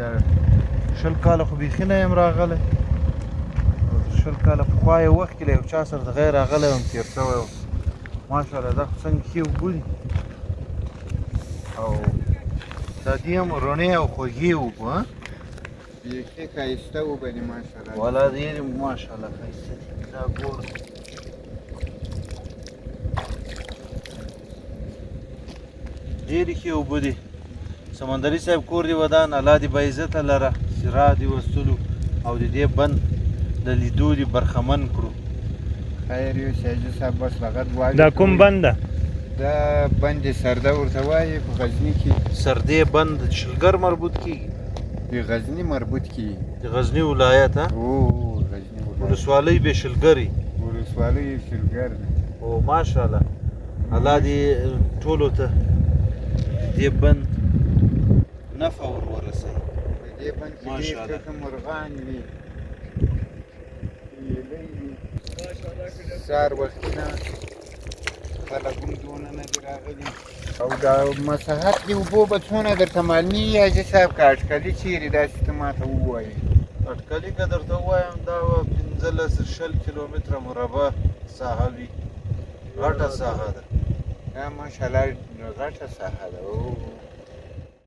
دا 20 کاله خو بیخي نه یم راغلی. 20 کاله پخوا یو وخت کې له یو چا سره د غیر راغلی وم، تېر شوی وم. ماشاءالله دا خو څنګه ښې اوبه دي او دا دې هم رڼې او خوږې اوبه. بیخي ښایسته اوبه دي ماشاءالله. والا ډېرې ماشاءالله ښایسته دي. دا ګوره ډېرې ښې اوبه دي. سمندري صاحب کور دې ودان، الله دې باعزته لره، سراج دې وستلو او د دې بند د لیدو دې برخمن کړو. خیر یو سیاجي صاحب بس فقط وایي دا کوم بند ده؟ دا بند سرده ورته وایي په غزني کې. سردې بند شلګر مربوط کېږي، د غزني مربوط کېږي. د غزني ولایت ها؟ او غزني ولسوالۍ بې شلګرې ولسوالۍ شلګر ده. او ماشاءالله الله دې ټولو ته دې بند نفع ور ورسوي. په دې بند کې ډېر قسم مرغان وي، هیلۍ وي. سهار وختونه خلک هم دونه نه دي راغلي. او دا مساحت دې اوبو به څونه درته معلومېږي حاجي صاحب که اټکلي چېرې داسې ته ماته ووایې؟ اټکلي که درته ووایم دا 15-20 کیلومتره مربع ساحه وي. غټه ساحه ده. دا ماشاءالله غټه ساحه ده.